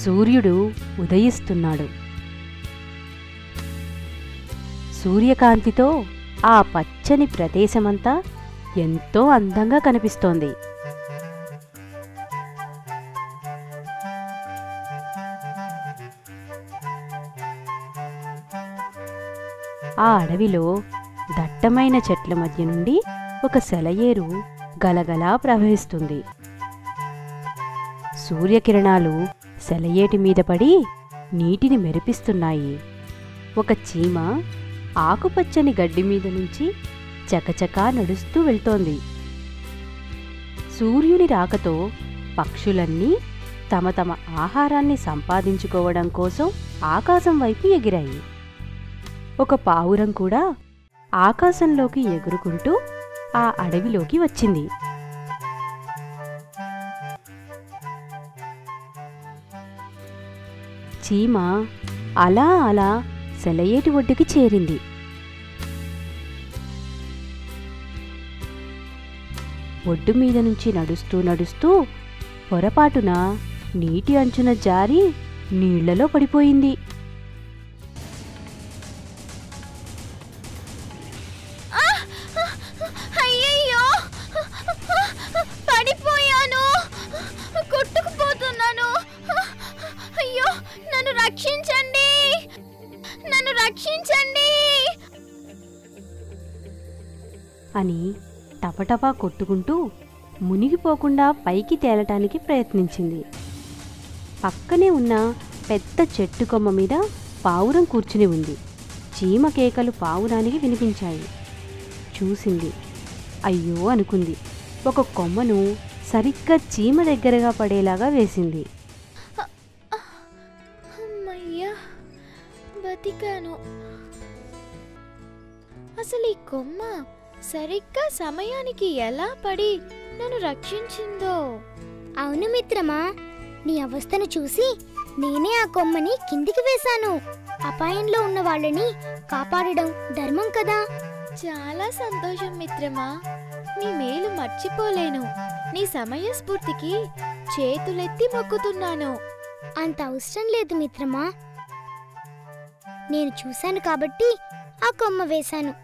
సూర్యుడు ఉదయిస్తున్నాడు. సూర్యకాంతితో ఆ పచ్చని ప్రదేశమంతా ఎంతో అందంగా కనిపిస్తోంది. ఆ అడవిలో దట్టమైన చెట్ల మధ్య నుండి ఒక సెలయేరు గలగలా ప్రవహిస్తుంది. సూర్యకిరణాలు సెలయేటి మీద పడి నీటిని మెరిపిస్తున్నాయి. ఒక చీమ ఆకుపచ్చని గడ్డి మీద నుంచి చకచకా నడుస్తూ వెళ్తోంది. సూర్యుని రాకతో పక్షులన్నీ తమ తమ ఆహారాన్ని సంపాదించుకోవడం కోసం ఆకాశం వైపు ఎగిరాయి. ఒక పావురం కూడా ఆకాశంలోకి ఎగురుకుంటూ ఆ అడవిలోకి వచ్చింది. చీమ అలా అలా సెలయేటి ఒడ్డుకి చేరింది. ఒడ్డు మీద నుంచి నడుస్తూ నడుస్తూ పొరపాటున నీటి అంచున జారి నీళ్లలో పడిపోయింది. అయ్యయ్యో, పడిపోయాను, కొట్టుకుపోతున్నాను. అయ్యో, నన్ను రక్షించండి, నన్ను రక్షించండి అని టపటపా కొట్టుకుంటూ మునిగిపోకుండా పైకి తేలటానికి ప్రయత్నించింది. పక్కనే ఉన్న పెద్ద చెట్టు కొమ్మ మీద పావురం కూర్చుని ఉంది. చీమ కేకలు పావురానికి వినిపించాయి. చూసింది. అయ్యో అనుకుంది. ఒక కొమ్మను సరిగ్గా చీమ దగ్గరగా పడేలాగా వేసింది. అమ్మయ్యా, బతికాను. అసలు ఈ కొమ్మ సరిగ్గా సమయానికి ఎలా పడి నన్ను రక్షించిందో. అవును మిత్రమా, నీ అవస్థను చూసి నేనే ఆ కొమ్మని కిందికి వేశాను. అపాయంలో ఉన్న వాళ్ళని కాపాడడం ధర్మం కదా. చాలా సంతోషం మిత్రమా, నీ మేలు మర్చిపోలేను. నీ సమయస్ఫూర్తికి చేతులెత్తి మొక్కుతున్నాను. అంత అవసరం లేదు మిత్రమా, నేను చూశాను కాబట్టి ఆ కొమ్మ వేశాను.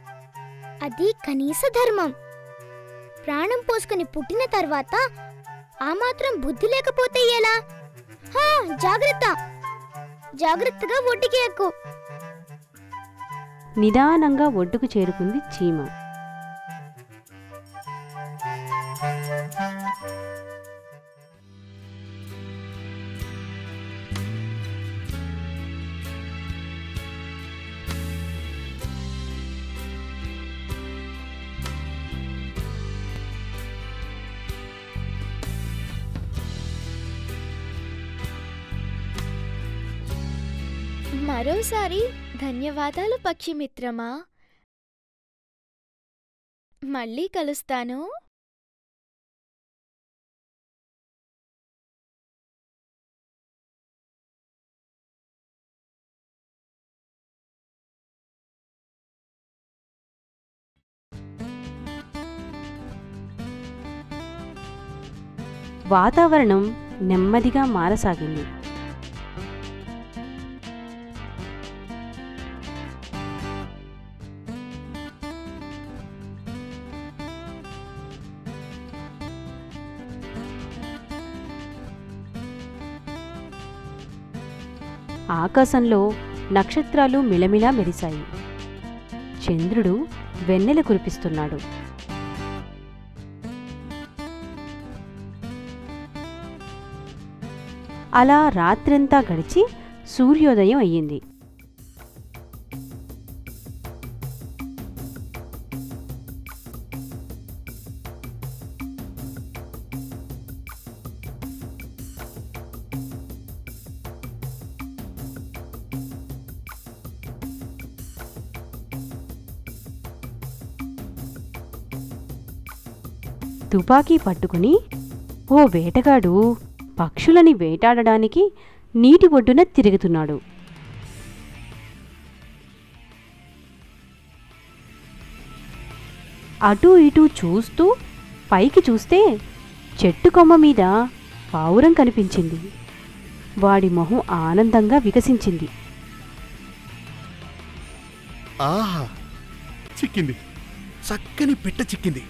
అది కనీస ధర్మం. ప్రాణం పోసుకుని పుట్టిన తర్వాత ఆ మాత్రం బుద్ధి లేకపోతే ఎలా? జాగ్రత్త, జాగ్రత్తగా ఒడ్డుకి ఎక్కు. నిదానంగా ఒడ్డుకు చేరుకుంది చీమ. మరోసారి ధన్యవాదాలు పక్షి మిత్రమా. మళ్ళీ కలుస్తాను. వాతావరణం నెమ్మదిగా మారసాగింది. ఆకాశంలో నక్షత్రాలు మిలమిలా మెరిశాయి. చంద్రుడు వెన్నెల కురిపిస్తున్నాడు. అలా రాత్రంతా గడిచి సూర్యోదయం అయ్యింది. తుపాకీ పట్టుకుని ఓ వేటగాడు పక్షులని వేటాడడానికి నీటి ఒడ్డున తిరుగుతున్నాడు. అటూ ఇటూ చూస్తూ పైకి చూస్తే చెట్టు కొమ్మ మీద పావురం కనిపించింది. వాడి మొహం ఆనందంగా వికసించింది. ఆహా, చిక్కింది, చక్కని పిట్ట చిక్కింది.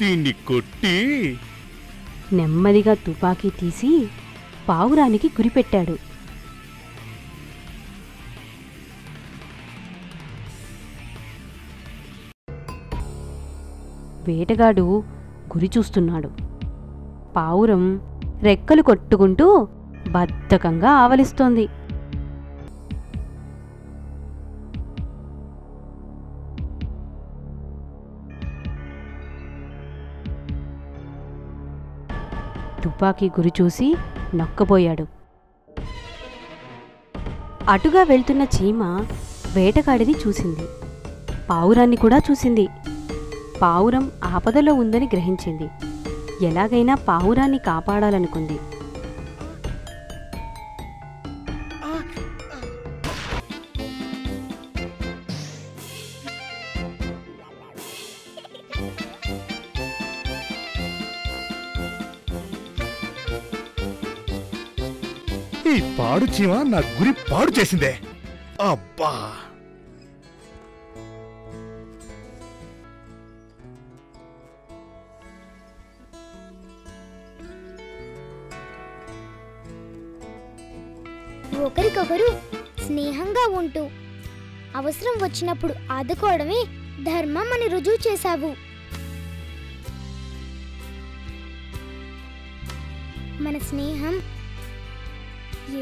దీన్ని కొట్టి నెమ్మదిగా తుపాకీ తీసి పావురానికి గురిపెట్టాడు. వేటగాడు గురి చూస్తున్నాడు. పావురం రెక్కలు కొట్టుకుంటూ బద్ధకంగా ఆవలిస్తోంది. తుపాకీ గురి చూసి నొక్కబోయాడు. అటుగా వెళ్తున్న చీమ వేటగాడిని చూసింది. పావురాన్ని కూడా చూసింది. పావురం ఆపదలో ఉందని గ్రహించింది. ఎలాగైనా పావురాన్ని కాపాడాలనుకుంది. ఈ పాడు చీమ నా గురి పాడు చేసిందే. అబ్బా! ఒకరికొకరు స్నేహంగా ఉంటూ అవసరం వచ్చినప్పుడు ఆదుకోవడమే ధర్మం అని రుజువు చేశావు. మన స్నేహం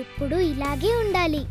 ఎప్పుడూ ఇలాగే ఉండాలి.